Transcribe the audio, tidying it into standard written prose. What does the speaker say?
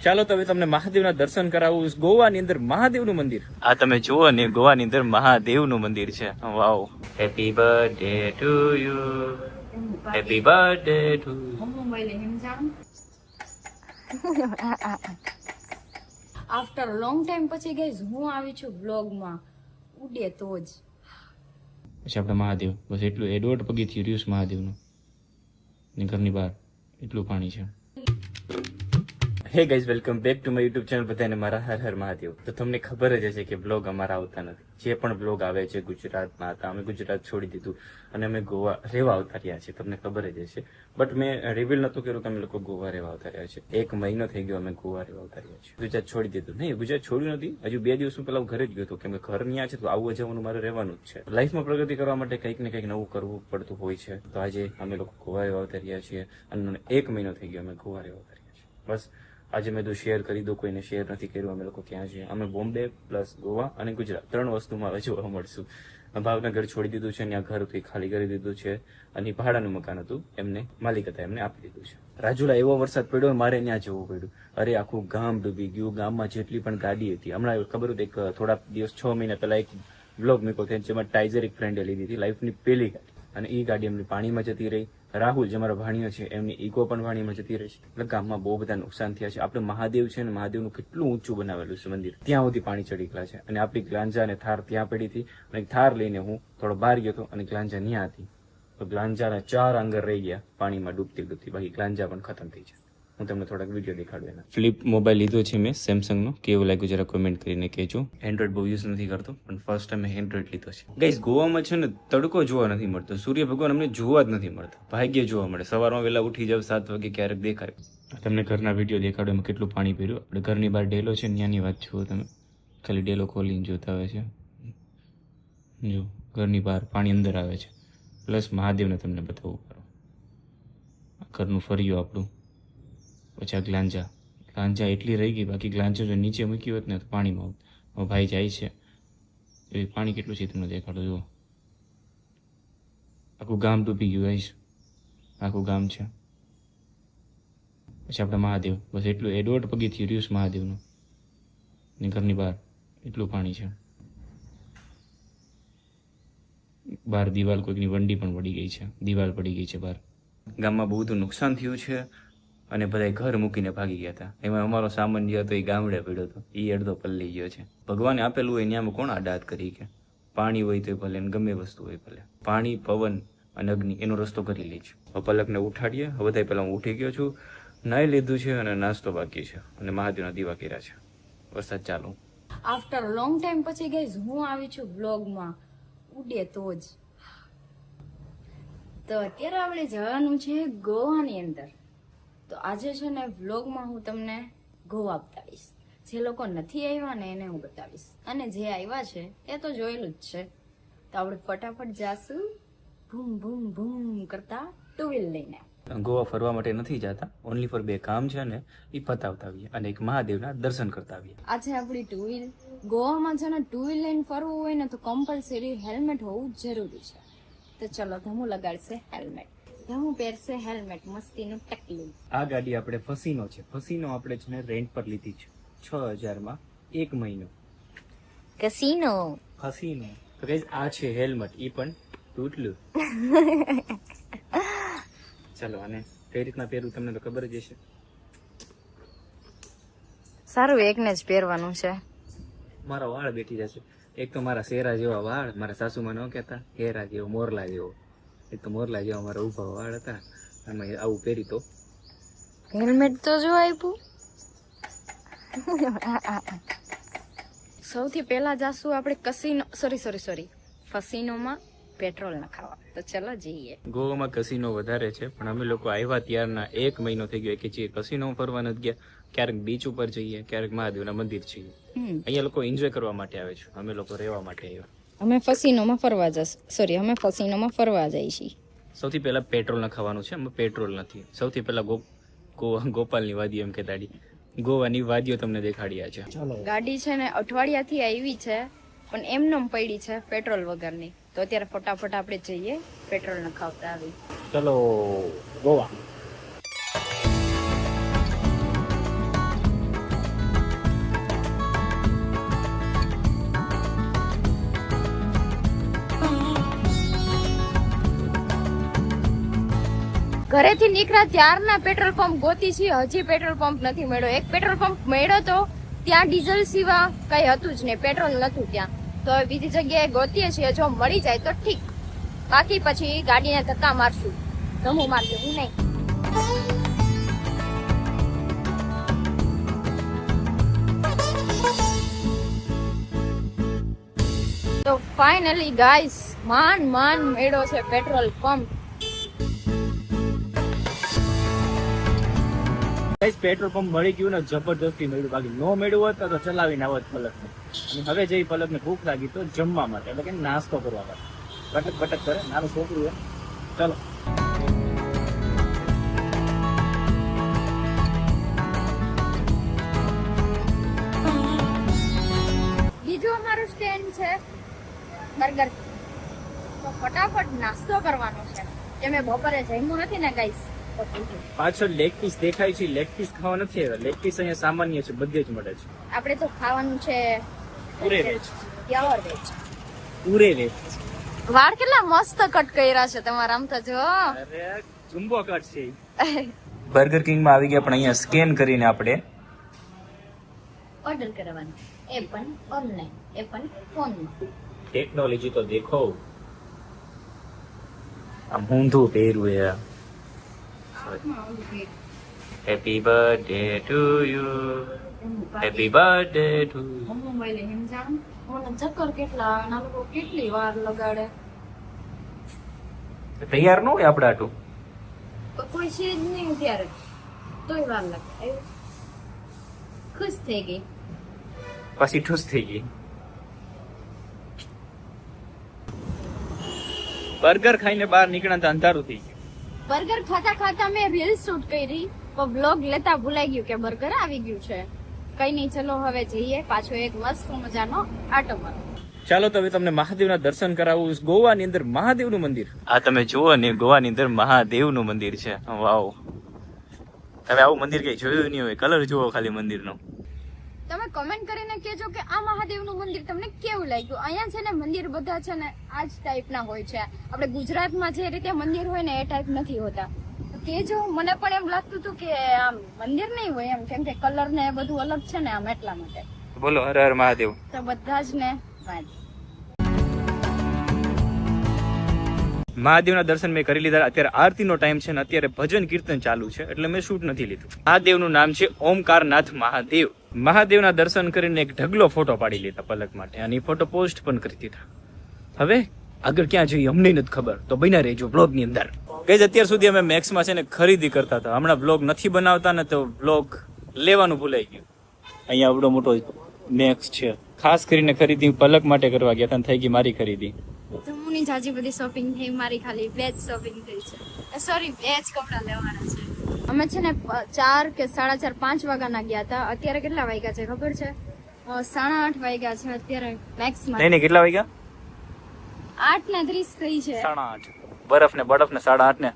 ચાલો તો હવે તમને મહાદેવના દર્શન કરાવું. ગોવાની અંદર મહાદેવનું મંદિર. આ તમે જુઓ ને, ગોવાની અંદર મહાદેવનું મંદિર છે. Wow. Happy birthday to you. Happy birthday to after long time પછી ગાઈઝ હું આવી છું વ્લોગમાં. ઉડે તો જ પછી આપણે મહાદેવ, બસ એટલું. એ 1.5 પગથિયું રહ્યું છે મહાદેવનું, ને ઘરની બહાર એટલું પાણી છે. Hey guys, welcome back to my YouTube channel. બધાને મારા હર હર મહાદેવ. તો તમને ખબર જ હશે કે બ્લોગ અમારા આવતા નથી. જે પણ બ્લોગ આવે છે ગુજરાતમાં હતા, અમે ગુજરાત છોડી દીધું અને અમે ગોવા રહેવા આવતા રહ્યા છે. તમને ખબર જ હશે, બટ મેં રિવીલ નતું કર્યું કે અમે લોકો ગોવા રહેવા આવતા રહ્યા છે. 1 મહિનો થઈ ગયો અમે ગોવા રહેવા આવતા રહ્યા છે. ગુજરાત છોડી દીધું. નહીં, ગુજરાત છોડ્યું નથી. હજુ 2 દિવસ પહેલા હું ઘરે જ ગયો હતો, કેમ કે ઘર ત્યાં છે તો આવવા જવાનું મારે રહેવાનું જ છે. લાઈફમાં પ્રગતિ કરવા માટે કંઈક ને કંઈક નવું કરવું પડતું હોય છે. તો આજે અમે લોકો ગોવા રહેવા આવતા રહ્યા છીએ અને 1 મહિનો થઈ ગયો અમે ગોવા રહેવા આવતા રહ્યા છીએ. બસ આજે મેં તો શેર કરી દો, કોઈને શેર નથી કર્યું. અમે લોકો ક્યાં છીએ? અમે બોમ્બે પ્લસ ગોવા અને ગુજરાત 3 વસ્તુમાં હવે જોવા મળશું. ભાવનગર છોડી દીધું છે, ત્યાં ઘર હતું ખાલી કરી દીધું છે, અને ભાડાનું મકાન હતું એમને માલિક હતા, એમને આપી દીધું છે. રાજુલા એવો વરસાદ પડ્યો, મારે ત્યાં જવું પડ્યું. અરે આખું ગામ ડૂબી ગયું. ગામમાં જેટલી પણ ગાડી હતી, હમણાં ખબર હતી, એક થોડા દિવસ 6 મહિના પહેલા એક બ્લોગ મૂક્યો હતો, જેમાં ટાઈઝર એક ફ્રેન્ડે લીધી હતી, લાઈફની પહેલી ગાડી, અને એ ગાડી એમની પાણીમાં જતી રહી. રાહુલ જે મારા ભાણીઓ છે, એમની ઈગો પણ પાણીમાં જતી રહી છે. એટલે ગામમાં બહુ બધા નુકસાન થયા છે. આપણે મહાદેવ છે ને, મહાદેવનું કેટલું ઊંચું બનાવેલું છે મંદિર, ત્યાં સુધી પાણી ચડી ગયા છે. અને આપણી ગ્લાંજા અને થાર ત્યાં પડી હતી, અને થાર લઈને હું થોડો બહાર ગયો હતો અને ગ્લાંજા ત્યાં હતી. તો ગ્લાંજાના 4 આંગર રહી ગયા પાણીમાં ડૂબતી ડૂબતી. બાકી ગ્લાંજા પણ ખતમ થઈ જાય. હું તમને થોડાક વિડીયો દેખાડું એના. ફ્લિપ મોબાઈલ લીધો છે મેં, સેમસંગનો. કેવું લાગ્યું જરા કોમેન્ટ કરીને કહેજો. એન્ડ્રોઈડ બહુ યુઝ નથી કરતો, પણ ફર્સ્ટ ટાઈમ મેં એન્ડ્રોઈડ લીધો છે. ગાઈઝ, ગોવામાં છે ને તડકો જોવા નથી મળતો. સૂર્ય ભગવાન અમને જોવા જ નથી મળતા. ભાગ્ય જોવા મળે. સવારમાં વહેલા ઉઠી જાવ 7 વાગે, ક્યારેક દેખાય. તમને ઘરના વિડીયો દેખાડો, એમાં કેટલું પાણી પીર્યું. આપણે ઘરની બહાર ડેલો છે, ત્યાંની વાત જુઓ તમે. ખાલી ડેલો ખોલીને જોતા હોય છે. જો ઘરની બહાર પાણી અંદર આવે છે. પ્લસ મહાદેવને તમને બતાવવું કરો. ઘરનું ફર્યું આપણું. પછી આ ગ્લાંજા એટલી રહી ગઈ. બાકી ગ્લાંજા જો નીચે મૂકી હોત ને તો પાણીમાં હોત. ભાઈ જાય છે, એ પાણી કેટલું છે તમને દેખાડો. જુઓ, આખું ગામ ડૂબી ગયું. ગાઈશ, આખું ગામ છે. પછી આપણે મહાદેવ, બસ એટલું. એ 1.5 પગથિયું રહ્યું છે મહાદેવનું, ને ઘરની બહાર એટલું પાણી છે. બહાર દિવાલ કોઈકની વંડી પણ પડી ગઈ છે, દિવાલ પડી ગઈ છે બહાર. ગામમાં બહુ બધું નુકસાન થયું છે, અને બધા ઘર મૂકીને ભાગી ગયા હતા. એમાં અમારો સામાન જે હતો એ ગામડે પડ્યો હતો, એ અડધો પલ્લી ગયો છે. ભગવાને આપેલું હોય ત્યાંમાં કોણ આડાત કરી કે? પાણી હોય તો ભલે, ગમે વસ્તુ હોય ભલે. પાણી, પવન અને અગ્નિ એનો રસ્તો કરી લે છે. હવે પલકને ઉઠાડીએ. હવે બધા પહેલા હું ઉઠી ગયો છું, નાહી લીધું છે અને નાસ્તો બાકી છે, અને મહાદેવના દીવા કર્યા છે. વરસાદ ચાલુ. આફ્ટર લોંગ ટાઈમ પછી ગાઈઝ હું આવી છું વ્લોગમાં. ઉડે તો જ. તો અત્યારે આપણે જવાનું છે ગોવાની અંદર. તો આજે છે ને વ્લોગમાં હું તમને ગોવા બતાવીશ. જે લોકો નથી આવ્યા ને એને હું બતાવીશ, અને જે આવ્યા છે એ તો જોયેલું જ છે. તો આપણે ફટાફટ જાશું ભૂમ ભૂમ ભૂમ કરતા 2 વ્હીલ લઈને. ગોવા ફરવા માટે નથી જતા, ઓનલી ફોર 2 કામ છે ને એ પતાવતા આવીએ, અને એક મહાદેવના દર્શન કરતા આવીએ. આજે આપણી 2 વ્હીલ. ગોવામાં છે ને 2 વ્હીલ લઈને ફરવું હોય ને તો કમ્પલસરી હેલ્મેટ હોવું જરૂરી છે. તો ચલો, ધમુ લગાડશે હેલ્મેટ. ધમુ પહેરશે હેલ્મેટ, મસ્તીનું ટકલું. આ ગાડી આપણે ફસીનો છે. ફસીનો આપણે છે ને રેન્ટ પર લીધી છે 6000 માં 1 મહિનો. કસીનો ફસીનો. તો ગાઈઝ, આ છે હેલ્મેટ, ઈ પણ તૂટલું. ચાલો, આને કઈ રીતના પહેરવું તમને તો ખબર જ હશે. સારું, એકને જ પહેરવાનું છે. મારા વાળ બેઠી જશે. એક તો મારા શેરા જેવા વાળ, મારા સાસુમાં ન કહેતા હેરા જેવો, મોરલા જેવો. એક તો મોરલા જેવા મારા ઊભા વાળ હતા. આમાં આવું પહેરી તો હેલ્મેટ તો જો આપ્યું. સૌથી પહેલા જાશું આપણે કસીનો, સોરી ફસીનોમાં પેટ્રોલ નખાવા. તો ચલો જઈએ. ગોવામાં કસીનો વધારે છે, પણ અમે લોકો આવ્યા ત્યારના 1 મહિનો થઈ ગયો કે જે કસીનો ફરવા નથી ગયા. ક્યારેક બીચ ઉપર જઈએ, ક્યારેક મહાદેવના મંદિર જઈએ. અહીંયા લોકો એન્જોય કરવા માટે આવે છે, અમે લોકો રહેવા માટે આવ્યા. અમે ફસીનોમાં ફરવા જઈએ છીએ. સૌથી પહેલા પેટ્રોલ નખાવાનું છે. અમે પેટ્રોલ નથી. સૌથી પહેલા ગોપાલની વાદી એમ કહેતાડી, ગોવાની વાદીઓ તમને દેખાડ્યા છે. ગાડી છે ને અઠવાડિયાથી આવી છે, પણ એમનેમ પડી છે પેટ્રોલ વગરની. તો અત્યારે ફટાફટ આપણે જઈએ પેટ્રોલ નખાવતા આવી. ચલો ગોવા. ઘરેથી નીકળ્યા ત્યારના પેટ્રોલ પંપ ગોતી છીએ, હજી પેટ્રોલ પંપ નથી મળ્યો. એક પેટ્રોલ પંપ મળ્યો તો ત્યાં ડીઝલ સિવા કઈ હતું જ નહીં, પેટ્રોલ નતું ત્યાં. તો હવે બીજી જગ્યાએ ગોતીએ છીએ, જો મળી જાય તો ઠીક, બાકી પછી ગાડીને ધક્કા મારશું. હું મારશું, હું નહીં. તો ફાઇનલી ગાઈસ માંડ મળ્યો છે પેટ્રોલ પંપ. પેટ્રોલ પંપ મળી ગયું ને જબરદસ્તી મળ્યું, બાકી નો મળ્યું હોત તો ચલાવીને આવત પલકને. અને હવે જઈ પલકને ભૂખ લાગી તો જમવા માટે, એટલે કે નાસ્તો કરવા માટે. બટક બટક કરે, નાનું છોકરું છે. ચલો બીજું અમારું સ્ટેન્ડ છે બર્ગર, તો ફટાફટ નાસ્તો કરવાનો છે. કે મેં બપોરે જમ્યું નથી ને ગાઈસ. પાછળ લેગ પીસ દેખાય છે, લેગ પીસ ખાવા નથી આવ્યા. લેગ પીસ અહીંયા સામાન્ય છે, બધે જ મળે છે. આપણે તો ખાવાનું છે પૂરે વેજ, પ્યોર વેજ. પૂરે વેજ. વાળ કેટલા મસ્ત કટ કર્યા છે તમારા, આમ તો જો. અરે જુમ્બો કટ છે. બર્ગર કિંગ માં આવી ગયા, પણ અહીંયા સ્કેન કરીને આપણે ઓર્ડર કરવાનું, એ પણ ઓનલાઈન, એ પણ ફોનમાં. ટેકનોલોજી તો દેખો, આમ ઊંધું પહેર્યું છે. Happy birthday to you, happy birthday to you. Mobile એમ જાણ મને ચક્કર કેટલા આવે, આ લોકો કેટલી વાર લગાડે. તૈયાર ન હોય આપડે આટલું, કોઈ છે જ નહીં ત્યારે, તોય વાર લાગે. ખુશ થઈ ગઈ, પછી ઠૂસ થઈ ગઈ. બર્ગર ખાઈને બહાર નીકળ્યા તો અંધારું થઈ ગયું. બર્ગર ખાતા ખાતા મેં રીલ શૂટ કરી, પણ બ્લોગ લેતા ભૂલાઈ ગયું કે બર્ગર આવી ગયું છે. કઈ નહીં, ચલો હવે જઈએ પાછો એક મસ્ત મજાનો આટો મારો. ચાલો તો હવે તમને મહાદેવના દર્શન કરાવું. ગોવાની અંદર મહાદેવનું મંદિર, આ તમે જુઓ ને, ગોવાની અંદર મહાદેવનું મંદિર છે. વાવ, તમે આવું મંદિર કઈ જોયું નહીં હોય. કલર જુઓ ખાલી મંદિરનો. તમે કમેન્ટ કરીને કહેજો કે આ મહાદેવનું મંદિર તમને કેવું લાગ્યું. અહીંયા છે ને મંદિર બધા છે ને આ જ ટાઈપના હોય છે. આપણે ગુજરાતમાં જે રીતે મંદિર હોય ને એ ટાઈપ નથી હોતા. કેજો, મને પણ એમ લાગતું હતું કે આમ મંદિર નહીં હોય એમ, કેમ કે કલર ને એ બધું અલગ છે ને આમ, એટલા માટે. બોલો હર હર મહાદેવ. તો બધા જ ને મહાદેવના દર્શન મેં કરી લીધા. અત્યારે આરતીનો ટાઈમ છે ને અત્યારે ભજન કીર્તન ચાલુ છે, એટલે મેં શૂટ નથી લીધું. મહાદેવનું નામ છે ઓમકારનાથ મહાદેવ. મહાદેવના દર્શન કરીને એક ઢગલો ફોટો પાડી લીધા પલક માટે, અને એ ફોટો પોસ્ટ પણ કરી દીધા. હવે આગળ ક્યાં જઈએ અમને નથી ખબર, તો બન્યા રહેજો બ્લોગ ની અંદર. ગઈઝ અત્યાર સુધી અમે મેક્સમાં છે ને ખરીદી કરતા હતા, હમણાં બ્લોગ નથી બનાવતા ને તો બ્લોગ લેવાનું ભૂલાઈ ગયું. અહીંયા આવડો મોટો મેક્સ છે, ખાસ કરીને ખરીદી પલક માટે કરવા ગયા હતા, થઈ ગઈ મારી ખરીદી. જમ્મુની જાજી બધી શોપિંગ થઈ, મારી ખાલી બે જ શોપિંગ થઈ છે. સોરી, બે જ કપડા લેવાના છે. અમે છે ને 4 કે 4:30 5 વાગ્યાના ગયા હતા. અત્યારે કેટલા વાગ્યા છે ખબર છે? 8:30 વાગ્યા છે અત્યારે મેક્સમાં. નહીં કેટલા વાગ્યા? 8:30 થઈ છે. 8:30. બરફ ને 8:30 ને